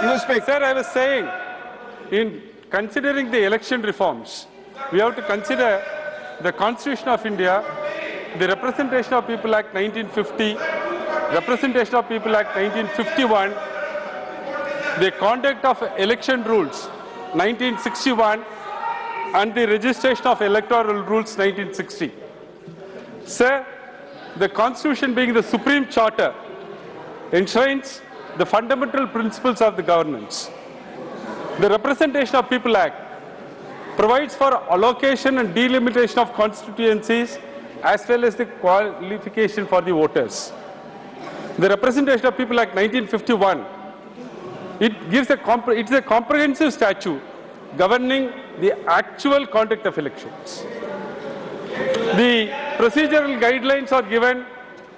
You speak. Sir, I was saying, in considering the election reforms, we have to consider the Constitution of India, the Representation of People Act 1950, Representation of People Act 1951, the Conduct of Election Rules 1961, and the Registration of Electoral Rules 1960. Sir, the Constitution being the supreme charter enshrines the fundamental principles of the governance. The Representation of People Act provides for allocation and delimitation of constituencies as well as the qualification for the voters. The Representation of People Act 1951, it's a comprehensive statute governing the actual conduct of elections. The procedural guidelines are given,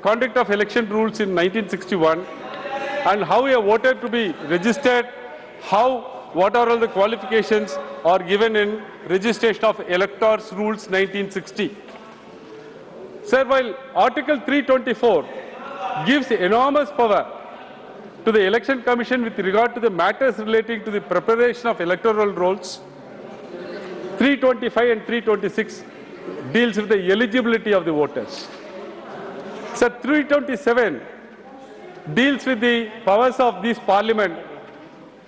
conduct of election rules in 1961, and how a voter to be registered, what are all the qualifications are given in Registration of Electors Rules 1960. Sir, while Article 324 gives enormous power to the Election Commission with regard to the matters relating to the preparation of electoral rolls, 325 and 326 deals with the eligibility of the voters. Sir, 327 deals with the powers of this Parliament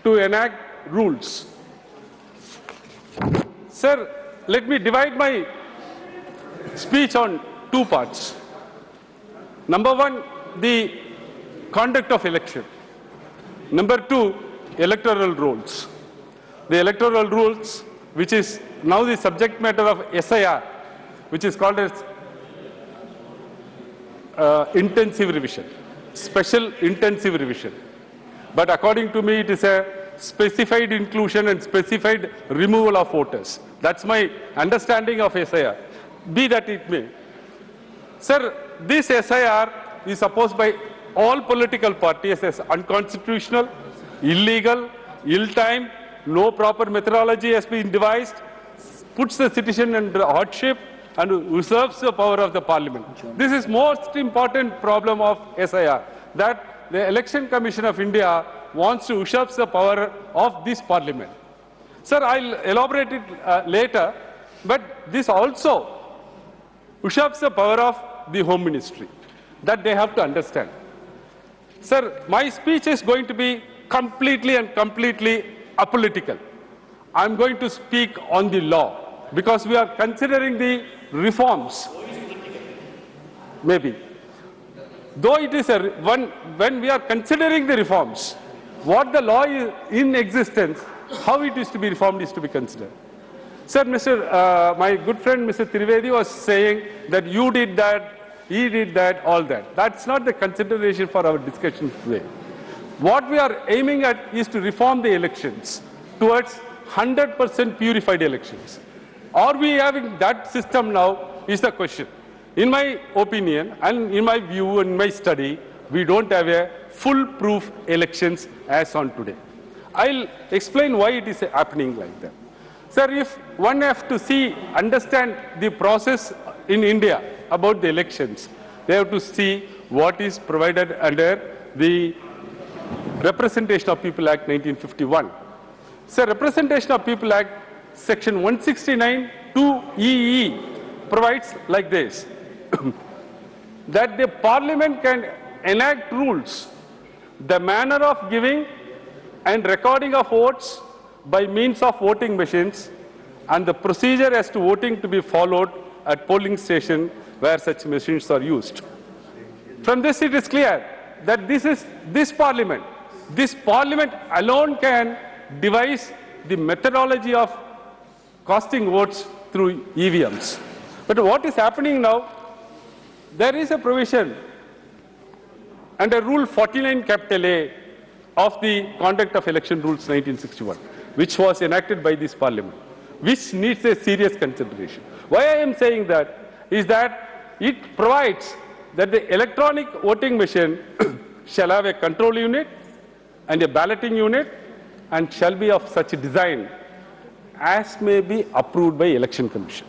to enact rules. Sir, let me divide my speech on two parts. Number one, the conduct of election. Number two, electoral rules. The electoral rules, which is now the subject matter of SIR, which is called as intensive revision, special intensive revision. But according to me, it is a specified inclusion and specified removal of voters. That's my understanding of SIR, be that it may. Sir, this SIR is opposed by all political parties as unconstitutional, illegal, ill-timed, no proper methodology has been devised, puts the citizen under hardship, and usurps the power of the Parliament. This is most important problem of SIR, that the Election Commission of India wants to usurp the power of this Parliament. Sir, I'll elaborate it later, but this also usurps the power of the Home Ministry. That they have to understand. Sir, my speech is going to be completely apolitical. I'm going to speak on the law because we are considering the reforms. Maybe. Though it is when we are considering the reforms, what the law is in existence, how it is to be reformed is to be considered. Sir, my good friend Mr. Trivedi was saying that you did that, he did that, all that. That's not the consideration for our discussion today. What we are aiming at is to reform the elections towards 100% purified elections. Are we having that system now is the question. In my opinion and in my view and my study, we don't have a foolproof elections as on today. I'll explain why it is happening like that. Sir, if one has to understand the process in India about the elections, they have to see what is provided under the Representation of People Act 1951. Sir, Representation of People Act Section 169 2EE provides like this, that the Parliament can enact rules, the manner of giving and recording of votes by means of voting machines, and the procedure as to voting to be followed at polling station where such machines are used. From this it is clear that this Parliament alone can devise the methodology of casting votes through EVMs. But what is happening now, there is a provision under Rule 49A of the Conduct of Election Rules 1961, which was enacted by this Parliament, which needs a serious consideration. Why I am saying that is that it provides that the electronic voting machine shall have a control unit and a balloting unit and shall be of such a design as may be approved by Election Commission.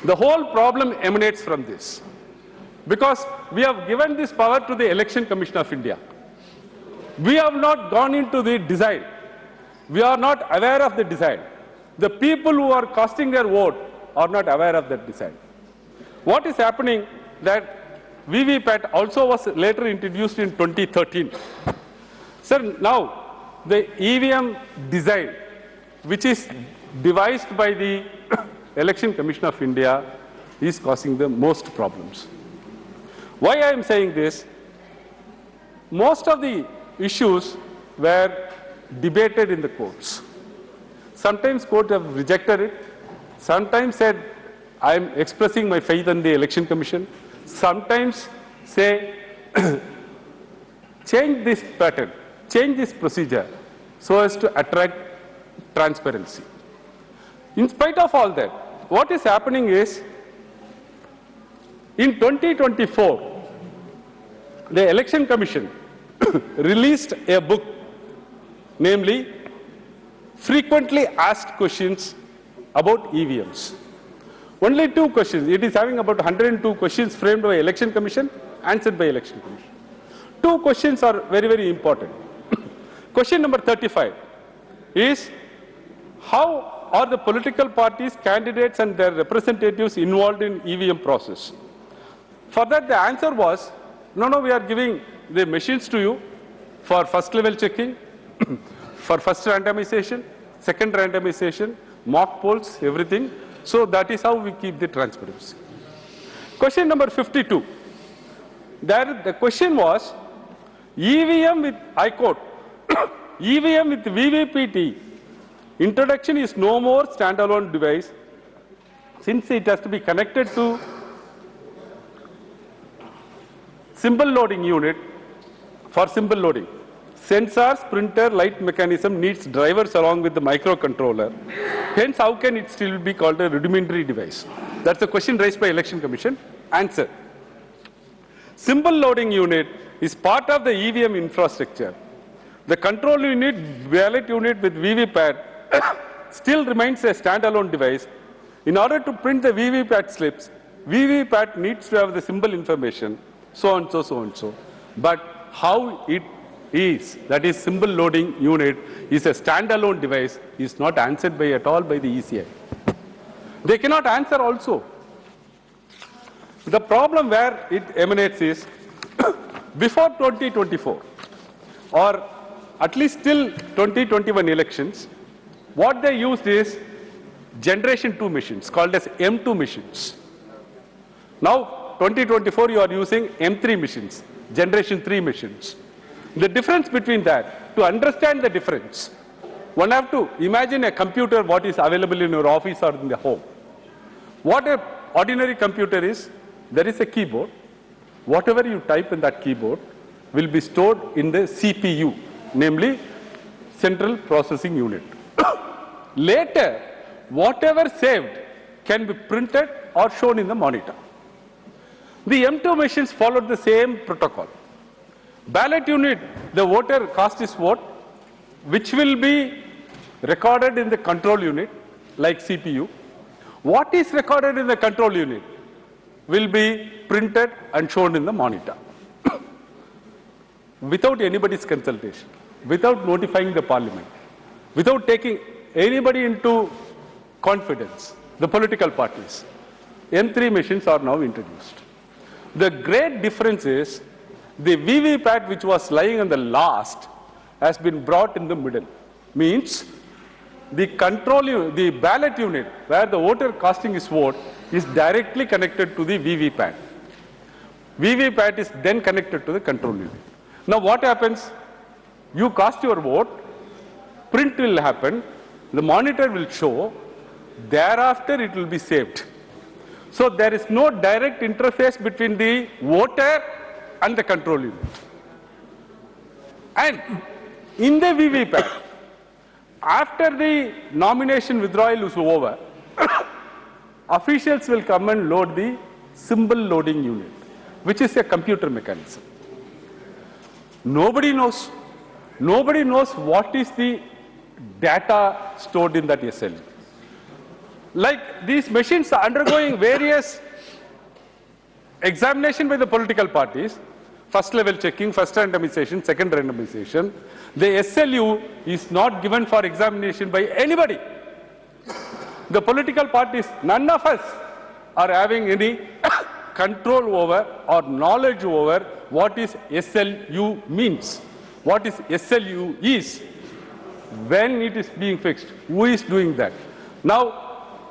The whole problem emanates from this, because we have given this power to the Election Commission of India. We have not gone into the design. We are not aware of the design. The people who are casting their vote are not aware of that design. What is happening that VVPAT also was later introduced in 2013. Sir, now the EVM design, which is devised by the Election Commission of India, is causing the most problems. Why I am saying this? Most of the issues were debated in the courts. Sometimes courts have rejected it. Sometimes said, I am expressing my faith in the Election Commission. Sometimes say, change this pattern, change this procedure so as to attract transparency. In spite of all that, what is happening is, in 2024, the Election Commission released a book, namely Frequently Asked Questions about EVMs. Only 2 questions. It is having about 102 questions framed by Election Commission, answered by Election Commission. 2 questions are very, very important. Question number 35 is, how are the political parties, candidates and their representatives involved in EVM process? For that the answer was, no, we are giving the machines to you for first level checking, for first randomization, second randomization, mock polls, everything. So that is how we keep the transparency. Question number 52. There the question was, EVM with, I quote, EVM with VVPT introduction is no more standalone device since it has to be connected to symbol loading unit for symbol loading. Sensors, printer, light mechanism needs drivers along with the microcontroller. Hence, how can it still be called a rudimentary device? That's the question raised by Election Commission. Answer. Symbol loading unit is part of the EVM infrastructure. The control unit, ballot unit with VVPAT still remains a standalone device. In order to print the VVPAT slips, VVPAT needs to have the symbol information, so and so, so and so. But how it is, that is symbol loading unit, is a standalone device, is not answered by at all by the ECI. They cannot answer also. The problem where it emanates is, before 2024, or at least till 2021 elections, what they used is generation 2 machines, called as M2 machines. Now, 2024, you are using M3 machines, generation 3 machines. The difference between that, to understand the difference, one have to imagine a computer what is available in your office or in the home. What an ordinary computer is, there is a keyboard. Whatever you type in that keyboard will be stored in the CPU, namely Central Processing Unit. Later, whatever saved can be printed or shown in the monitor. The M2 machines followed the same protocol. Ballot unit, the voter cast his vote, which will be recorded in the control unit, like CPU. What is recorded in the control unit will be printed and shown in the monitor. Without anybody's consultation, without notifying the parliament, without taking anybody into confidence, the political parties, M3 machines are now introduced. The great difference is, the VVPAT which was lying on the last has been brought in the middle. Means the the ballot unit where the voter casting his vote is directly connected to the VVPAT. VVPAT is then connected to the control unit. Now what happens? You cast your vote, print will happen, the monitor will show, thereafter it will be saved. So there is no direct interface between the voter and the control unit. And in the VVPAT, after the nomination withdrawal is over, officials will come and load the symbol loading unit, which is a computer mechanism. Nobody knows what is the data stored in that SL. Like these machines are undergoing various examination by the political parties. first level checking, first randomization, second randomization. The SLU is not given for examination by anybody. The political parties, none of us are having any control over or knowledge over what is SLU means, what is SLU is, when it is being fixed, who is doing that. Now,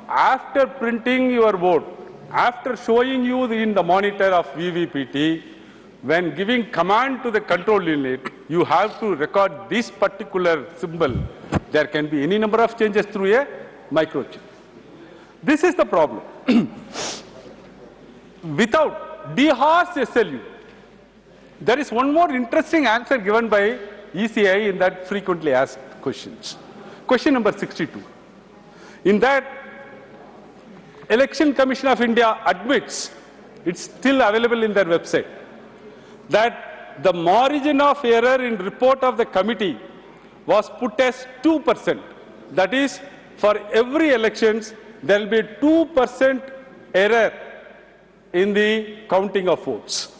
after printing your vote, after showing you in the monitor of VVPT, when giving command to the control unit, you have to record this particular symbol. There can be any number of changes through a microchip. This is the problem. Without dehorsed SLU, there is one more interesting answer given by ECI in that frequently asked questions. Question number 62. In that, Election Commission of India admits, it's still available in their website, that the margin of error in report of the committee was put as 2%. That is, for every elections, there will be 2% error in the counting of votes.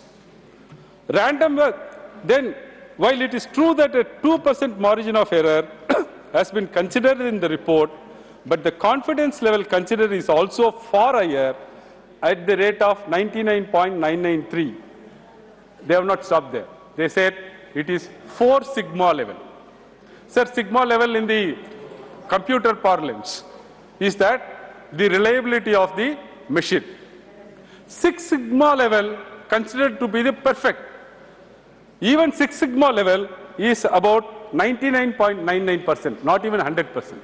Then, while it is true that a 2% margin of error has been considered in the report, but the confidence level considered is also far higher at the rate of 99.993. They have not stopped there. They said it is 4 sigma level. Sir, sigma level in the computer parlance is that the reliability of the machine. 6 sigma level considered to be the perfect. Even 6 sigma level is about 99.99%, not even 100%.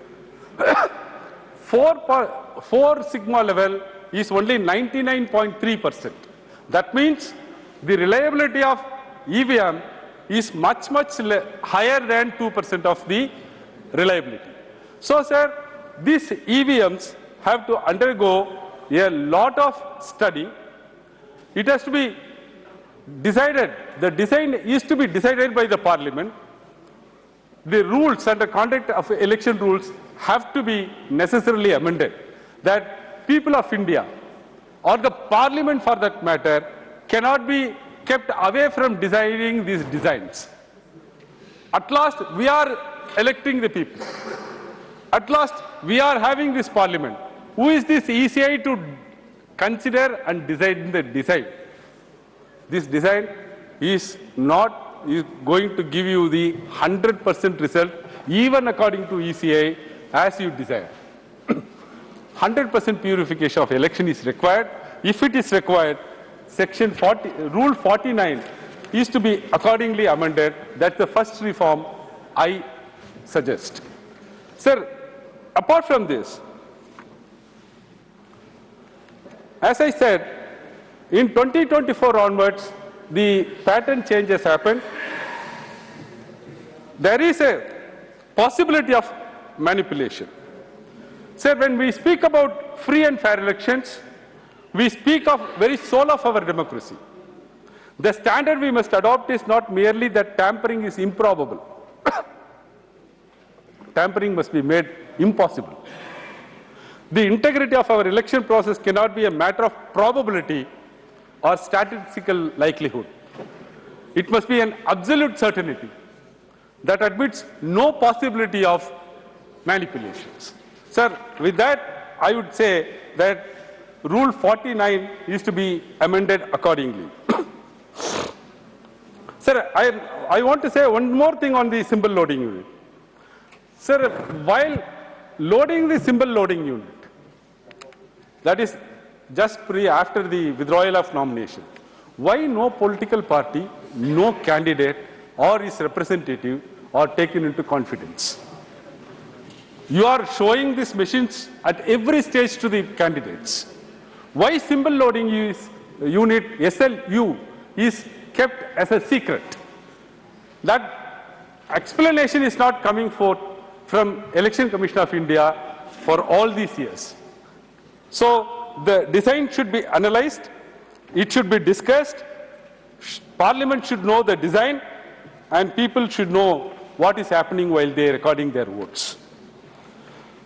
4 sigma level is only 99.3%. That means the reliability of EVM is much higher than 2% of the reliability. So, sir, these EVMs have to undergo a lot of study. It has to be decided. The design is to be decided by the Parliament. The rules and the conduct of election rules have to be necessarily amended. That people of India or the Parliament for that matter cannot be kept away from designing these designs. At last, we are electing the people. At last, we are having this Parliament. Who is this ECI to consider and design the design? This design is not going to give you the 100% result, even according to ECI, as you desire. 100% purification of election is required. If it is required, Section 40, Rule 49 is to be accordingly amended. That's the first reform I suggest. Sir, apart from this, as I said, in 2024 onwards, the pattern changes happened. There is a possibility of manipulation. Sir, when we speak about free and fair elections, we speak of very soul of our democracy. The standard we must adopt is not merely that tampering is improbable. Tampering must be made impossible. The integrity of our election process cannot be a matter of probability or statistical likelihood. It must be an absolute certainty that admits no possibility of manipulations. Sir, with that, I would say that Rule 49 is to be amended accordingly. Sir, I want to say one more thing on the symbol loading unit. Sir, while loading the symbol loading unit, that is just after the withdrawal of nomination, why no political party, no candidate or his representative are taken into confidence? You are showing these machines at every stage to the candidates. Why symbol loading unit SLU is kept as a secret? That explanation is not coming forth from Election Commission of India for all these years. So the design should be analyzed, it should be discussed, Parliament should know the design, and people should know what is happening while they are recording their votes.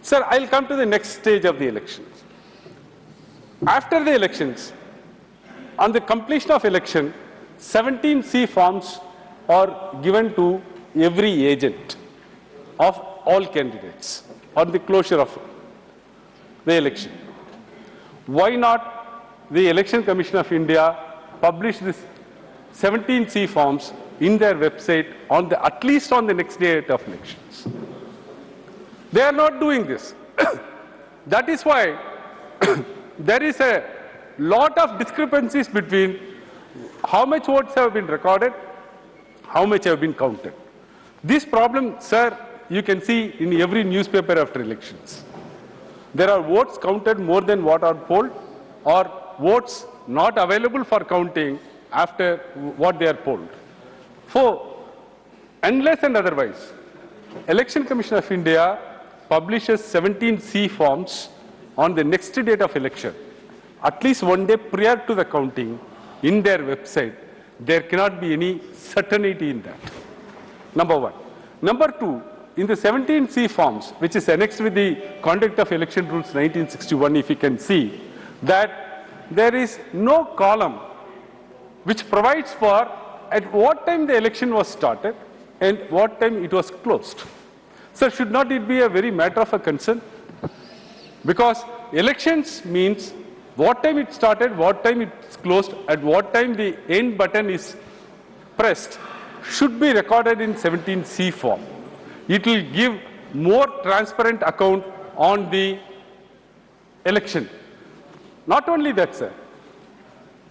Sir, I'll come to the next stage of the elections. After the elections, on the completion of election, 17C forms are given to every agent of all candidates on the closure of the election. Why not the Election Commission of India publish this 17C forms in their website on the, at least on the next day of elections? They are not doing this. That is why there is a lot of discrepancies between how much votes have been recorded, how much have been counted. This problem, sir, you can see in every newspaper after elections. There are votes counted more than what are polled, or votes not available for counting after what they are polled. For unless and otherwise, Election Commission of India publishes 17C forms on the next date of election, at least one day prior to the counting, in their website, there cannot be any certainty in that. Number one. Number two, in the 17C forms, which is annexed with the Conduct of Election Rules 1961, if you can see, that there is no column which provides for at what time the election was started and what time it was closed. So should not it be a very matter of a concern? Because elections means what time it started, what time it's closed, at what time the end button is pressed should be recorded in 17C form. It will give more transparent account on the election. Not only that, sir,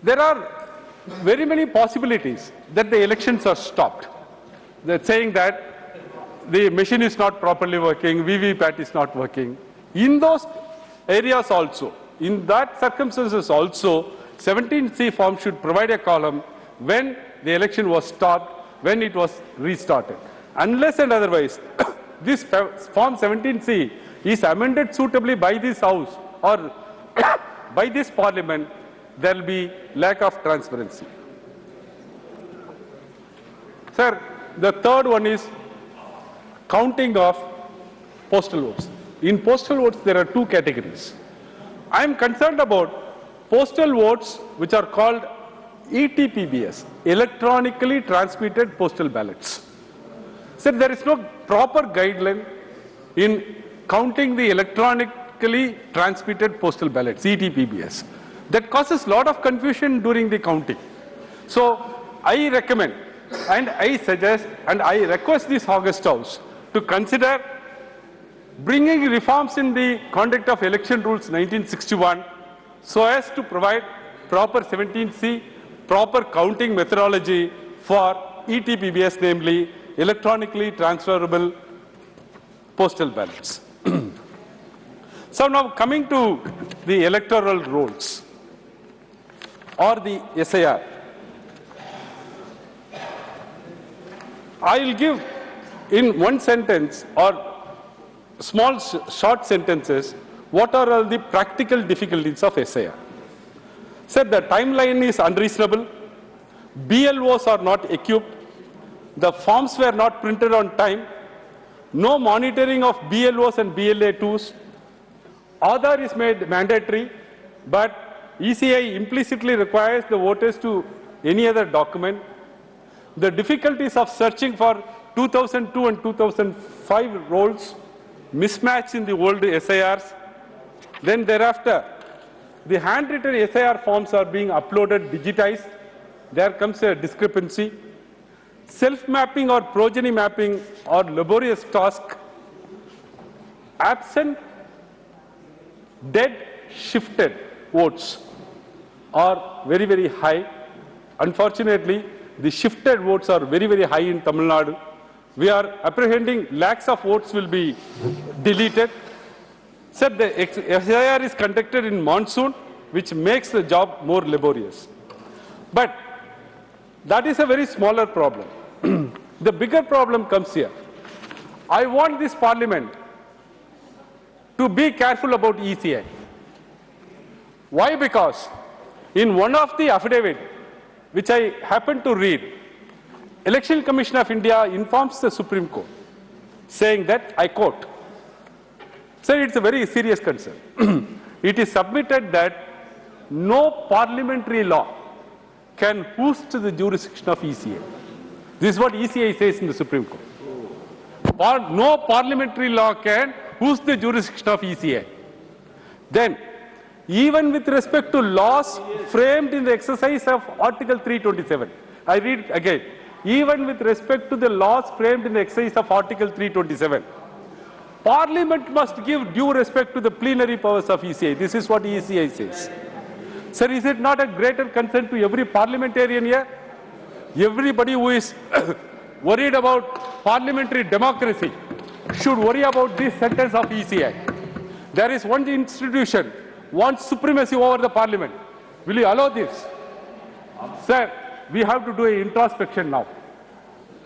there are very many possibilities that the elections are stopped. They're saying that the machine is not properly working, VVPAT is not working. In those areas also, in that circumstances also, 17C form should provide a column when the election was stopped, when it was restarted. Unless and otherwise, this form 17C is amended suitably by this House or by this Parliament, there will be lack of transparency. Sir, the third one is counting of postal votes. In postal votes, there are two categories. I am concerned about postal votes which are called ETPBS, electronically transmitted postal ballots. Sir, there is no proper guideline in counting the electronically transmitted postal ballots, ETPBS. That causes a lot of confusion during the counting. So I recommend and I suggest and I request this August House to consider bringing reforms in the Conduct of Election Rules 1961 so as to provide proper 17C, proper counting methodology for ETPBS, namely electronically transferable postal ballots. So now coming to the electoral rolls or the SIR. I will give in one sentence or small short sentences what are all the practical difficulties of SIR. Sir, the timeline is unreasonable, BLOs are not equipped, the forms were not printed on time, no monitoring of BLOs and BLA2s, Aadhaar is made mandatory, but ECI implicitly requires the voters to any other document. The difficulties of searching for 2002 and 2005 rolls, mismatch in the old SIRs. Then thereafter, the handwritten SIR forms are being uploaded, digitized. There comes a discrepancy. Self-mapping or progeny mapping are laborious task. Absent, dead, shifted votes are very, very high. Unfortunately, the shifted votes are very, very high in Tamil Nadu. We are apprehending lakhs of votes will be deleted. Sir, the SIR is conducted in monsoon, which makes the job more laborious. But that is a very smaller problem. The bigger problem comes here. I want this Parliament to be careful about ECI. Why? Because in one of the affidavit, which I happened to read, Election Commission of India informs the Supreme Court, saying that, I quote, sir, it's a very serious concern. It is submitted that no parliamentary law can host the jurisdiction of ECA. This is what ECA says in the Supreme Court. No parliamentary law can host the jurisdiction of ECA. Then, even with respect to laws framed in the exercise of Article 327, I read it again. Even with respect to the laws framed in the exercise of Article 327, Parliament must give due respect to the plenary powers of ECA. This is what ECA says. Sir, is it not a greater concern to every parliamentarian here? Everybody who is worried about parliamentary democracy should worry about this sentence of ECA. There is one institution wants supremacy over the parliament. Will you allow this? Sir, we have to do an introspection now.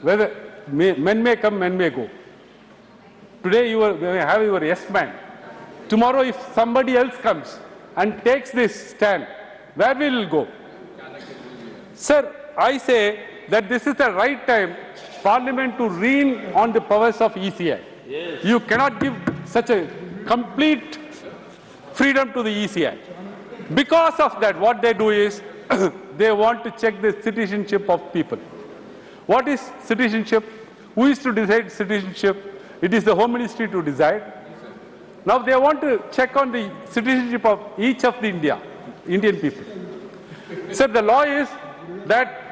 Whether men may come, men may go. Today you may have your yes man. Tomorrow if somebody else comes and takes this stand, where will it go? Sir, I say that this is the right time Parliament to rein on the powers of ECI. Yes. You cannot give such a complete freedom to the ECI. Because of that, what they do is they want to check the citizenship of people. What is citizenship? Who is to decide citizenship? It is the Home Ministry to decide. Now they want to check on the citizenship of each of the Indian people. So the law is that,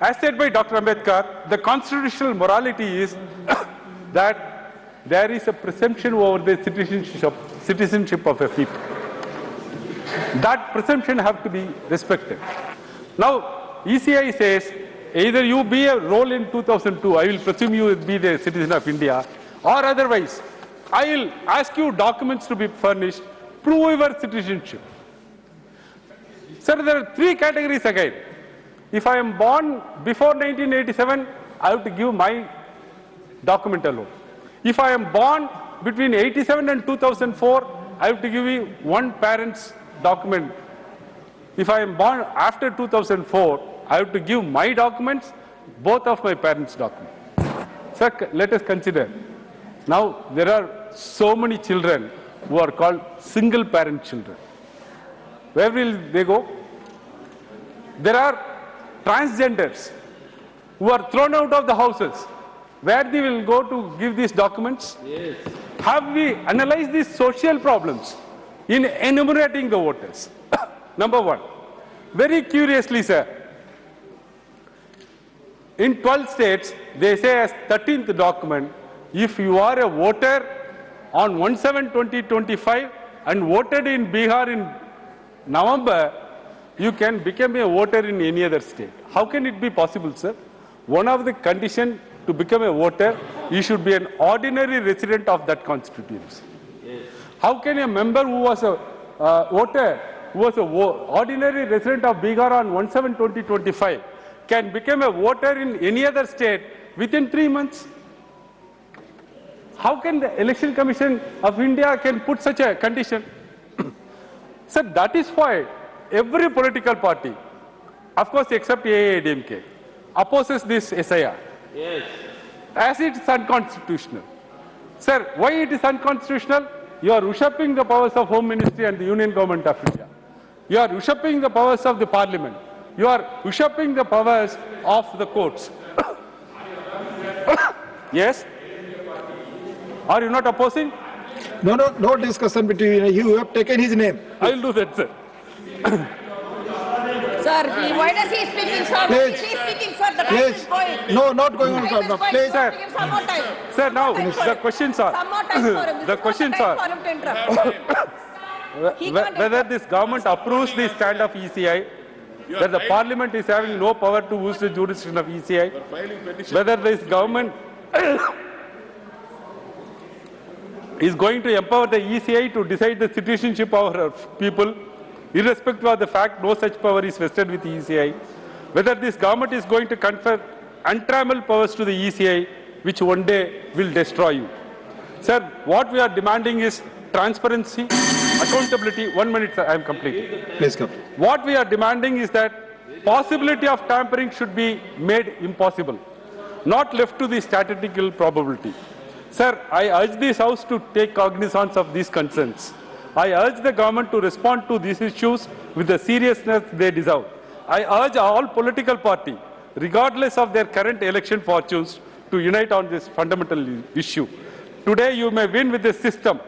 as said by Dr. Ambedkar, the constitutional morality is that there is a presumption over the citizenship of a people. That presumption have to be respected. Now, ECI says, either you be a role in 2002, I will presume you will be the citizen of India, or otherwise, I will ask you documents to be furnished, prove your citizenship. Sir, there are three categories again. If I am born before 1987, I have to give my document alone. If I am born between 87 and 2004, I have to give you one parent's document. If I am born after 2004, I have to give my documents, both of my parents' documents. Sir, let us consider. Now, there are so many children who are called single parent children. Where will they go? There are transgenders who are thrown out of the houses. Where they will go to give these documents? Yes. Have we analyzed these social problems in enumerating the voters? Number one, very curiously, sir, in 12 states, they say as 13th document, if you are a voter on 1/7/2025 and voted in Bihar in November, you can become a voter in any other state. How can it be possible, sir? One of the conditions to become a voter, you should be an ordinary resident of that constituency. Yes. How can a member who was a voter, who was an ordinary resident of Bihar on 1/7/2025, can become a voter in any other state within 3 months? How can the Election Commission of India can put such a condition? So that is why every political party, of course except AIADMK, opposes this SIR. Yes. As it is unconstitutional. Sir, why it is unconstitutional? You are usurping the powers of Home Ministry and the Union Government of India. You are usurping the powers of the Parliament. You are usurping the powers of the courts. Yes? Are you not opposing? No discussion between you. You have taken his name. I will do that, sir. Sir, why does he speaking, sir? Please. He is speaking, sir. The time Please. is going. No, not going on. Time is going. Please, Sir, give him some more time. Sir, now Some more time for the him. questions are, Some more time for him. This the is not questions time are, for him to interrupt. He can't whether this government approves the stand of ECI, that the Parliament is having no power to use the jurisdiction of ECI, whether this government is going to empower the ECI to decide the citizenship of our people, irrespective of the fact no such power is vested with the ECI, whether this government is going to confer untrammeled powers to the ECI, which one day will destroy you. Sir, what we are demanding is transparency, accountability. 1 minute, sir, I am completing. Please come. What we are demanding is that possibility of tampering should be made impossible, not left to the statistical probability. Sir, I urge this House to take cognizance of these concerns. I urge the government to respond to these issues with the seriousness they deserve. I urge all political parties, regardless of their current election fortunes, to unite on this fundamental issue. Today you may win with the system,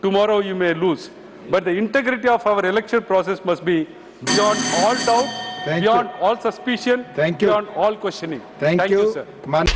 tomorrow you may lose. But the integrity of our election process must be beyond all doubt, Thank beyond you. all suspicion, Thank you. beyond all questioning. Thank you, you. sir. Man.